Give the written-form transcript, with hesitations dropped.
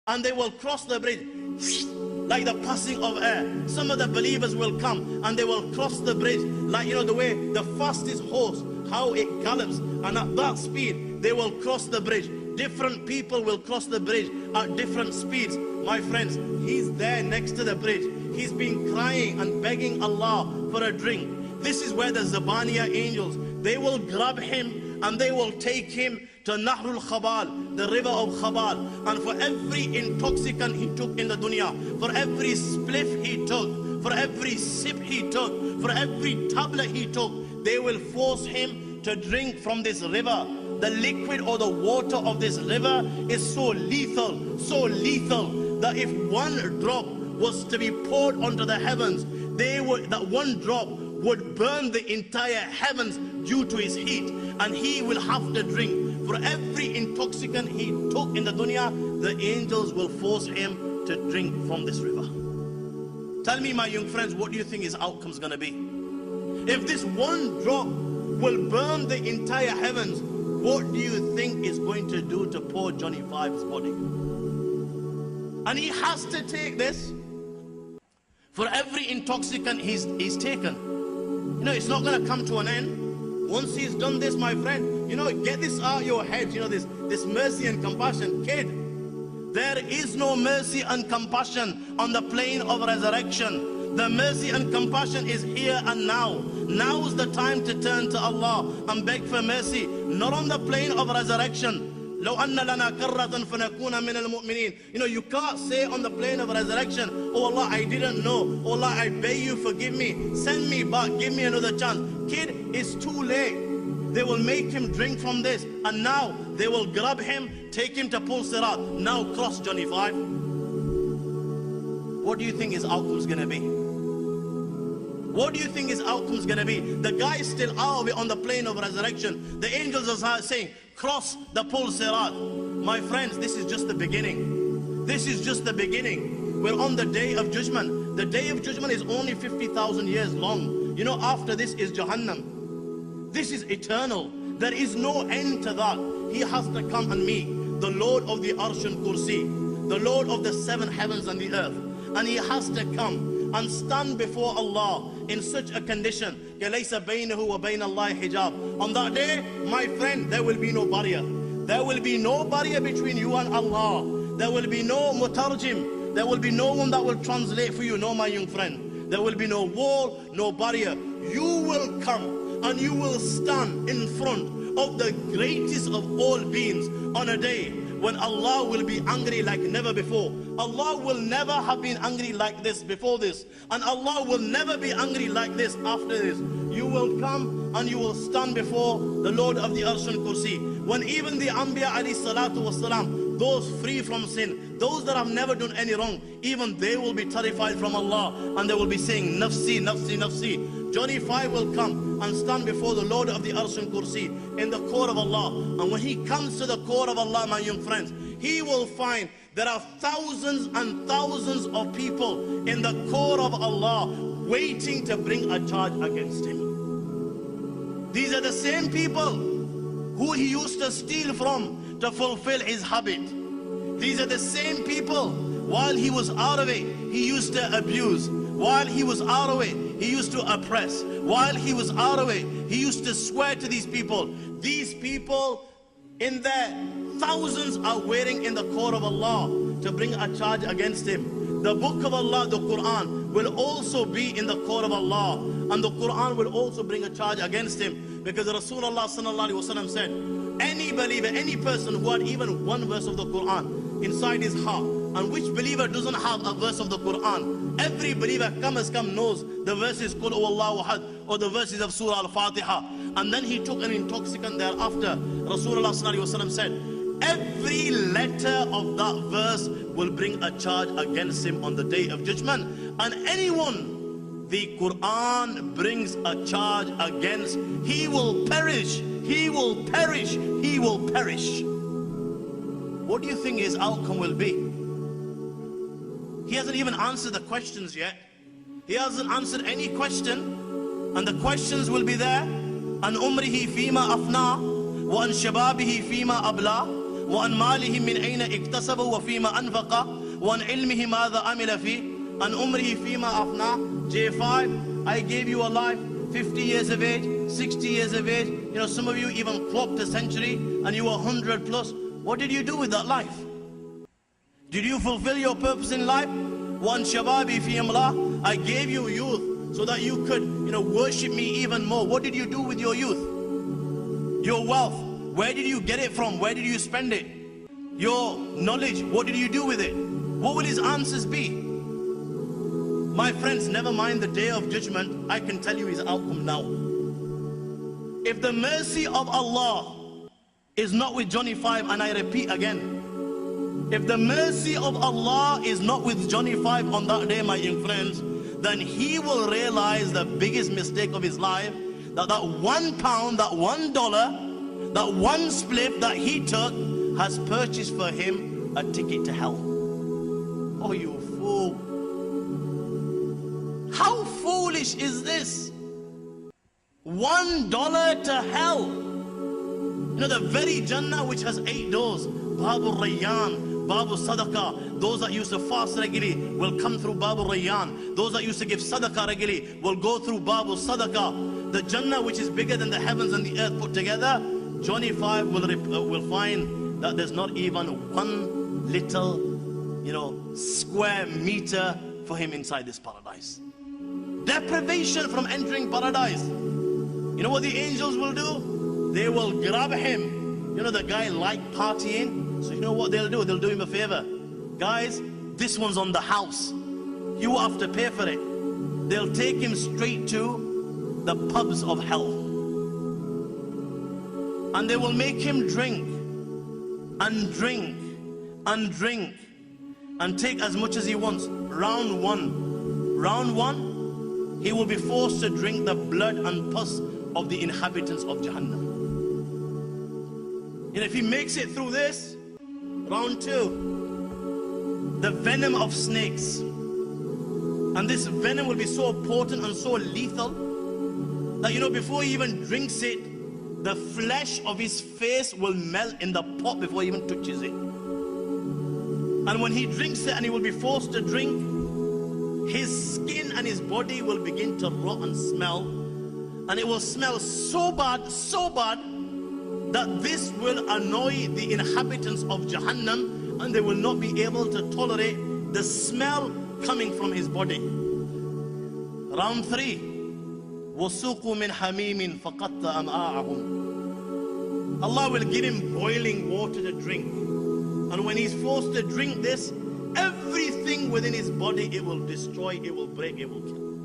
and they will cross the bridge like the passing of air. Some of the believers will come and they will cross the bridge like, the way the fastest horse, how it gallops, and at that speed they will cross the bridge. Different people will cross the bridge at different speeds. My friends, he's there next to the bridge. He's been crying and begging Allah for a drink. This is where the Zabaniya angels, they will grab him and they will take him to Nahrul Khabal, the river of Khabal. And for every intoxicant he took in the dunya, for every spliff he took, for every sip he took, for every tablet he took, they will force him to drink from this river. The liquid or the water of this river is so lethal, that if one drop was to be poured onto the heavens, that one drop would burn the entire heavens due to his heat, and he will have to drink. For every intoxicant he took in the dunya, the angels will force him to drink from this river. Tell me, my young friends, what do you think his outcome is going to be? If this one drop will burn the entire heavens, what do you think is going to do to poor Johnny Five's body? And he has to take this. For every intoxicant he's taken, it's not going to come to an end. Once he's done this, my friend, get this out of your head, this mercy and compassion. Kid, there is no mercy and compassion on the plane of resurrection. The mercy and compassion is here and now. Now is the time to turn to Allah and beg for mercy, not on the plane of resurrection. لو أن لنا كرة فنكون من المؤمنين. You can't say on the plane of resurrection, oh Allah, I didn't know. Oh Allah, I beg you, forgive me. Send me back, give me another chance. Kid, it's too late. They will make him drink from this, and now they will grab him, take him to Pul Sirat. Now cross Johnny Five. What do you think his outcome is going to be? What do you think his outcome is going to be? The guy is still out of it on the plane of resurrection. The angels are saying, cross the Pul Sirat. My friends, this is just the beginning. This is just the beginning. We're on the day of judgment. The day of judgment is only 50,000 years long. After this is Jahannam. This is eternal. There is no end to that. He has to come and meet the Lord of the Arsh and Kursi, the Lord of the 7 heavens and the earth. And he has to come and stand before Allah in such a condition. On that day, my friend, there will be no barrier. There will be no barrier between you and Allah. There will be no mutarjim. There will be no one that will translate for you. No, my young friend. There will be no wall, no barrier. You will come and you will stand in front of the greatest of all beings on a day when Allah will be angry like never before. Allah will never have been angry like this before this, and Allah will never be angry like this after this. You will come and you will stand before the Lord of the Arsh and Kursi, when even the Anbiya alayhi salatu wasalam, those free from sin, those that have never done any wrong, even they will be terrified from Allah, and they will be saying, Nafsi, Nafsi, Nafsi. Johnny Five will come and stand before the Lord of the Arsh and Kursi in the court of Allah. And when he comes to the court of Allah, my young friends, he will find there are thousands and thousands of people in the court of Allah waiting to bring a charge against him. These are the same people who he used to steal from to fulfill his habit. These are the same people, while he was out of it, he used to abuse. While he was out of it, he used to oppress. While he was out of it, he used to swear to these people. These people in their thousands are waiting in the court of Allah to bring a charge against him. The book of Allah, the Quran, will also be in the court of Allah, and the Quran will also bring a charge against him, because Rasulullah sallallahu alaihi wasallam said, any believer, any person who had even one verse of the Quran inside his heart, and which believer doesn't have a verse of the Quran? Every believer knows the verses Qul Huwallahu Ahad or the verses of Surah Al-Fatiha. And then he took an intoxicant thereafter. Rasulullah sallallahu alaihi wasallam said, every letter of that verse will bring a charge against him on the day of judgment. And anyone the Quran brings a charge against, he will perish, he will perish, he will perish. What do you think his outcome will be? He hasn't even answered the questions yet. He hasn't answered any question, and the questions will be there. An umrihi fima afna wa an shababihi fima abla. وعن ماله من أين اكتسبه وفيما أنفقه وعن علمه ماذا عمل فيه عن عمره فيما أفناه. J5, I gave you a life, 50 years of age, 60 years of age. You know, some of you even clocked a century and you were 100 plus. What did you do with that life? Did you fulfill your purpose in life? One shababi fi amla, I gave you youth so that you could, worship me even more. What did you do with your youth? Your wealth, where did you get it from? Where did you spend it? Your knowledge, what did you do with it? What will his answers be? My friends, never mind the day of judgment, I can tell you his outcome now. If the mercy of Allah is not with Johnny 5, and I repeat again, if the mercy of Allah is not with Johnny 5 on that day, my young friends, then he will realize the biggest mistake of his life, that £1, that $1, that one spliff that he took has purchased for him a ticket to hell. Oh, you fool. How foolish is this? $1 to hell. The very Jannah which has 8 doors, Babu Rayyan, Babu Sadaqah. Those that used to fast regularly will come through Babu Rayyan. Those that used to give Sadaqah regularly will go through Babu Sadaqah. The Jannah which is bigger than the heavens and the earth put together, Johnny 5 will find that there's not even one little, square meter for him inside this paradise. Deprivation from entering paradise. You know what the angels will do? They will grab him. The guy liked partying, so you know what they'll do? They'll do him a favor. Guys, this one's on the house. You have to pay for it. They'll take him straight to the pubs of hell. And they will make him drink and drink and drink and take as much as he wants. Round one, he will be forced to drink the blood and pus of the inhabitants of Jahannam. And if he makes it through this, round 2, the venom of snakes. And this venom will be so potent and so lethal that, before he even drinks it, the flesh of his face will melt in the pot before he even touches it. And when he drinks it and he will be forced to drink, his skin and his body will begin to rot and smell. And it will smell so bad, that this will annoy the inhabitants of Jahannam, and they will not be able to tolerate the smell coming from his body. Round 3, وَسُوقُوا مِنْ حَمِيمٍ فَقَطَّ أَمْعَاءَهُمْ. Allah will give him boiling water to drink. And when he's forced to drink this, everything within his body, it will destroy, it will break, it will kill.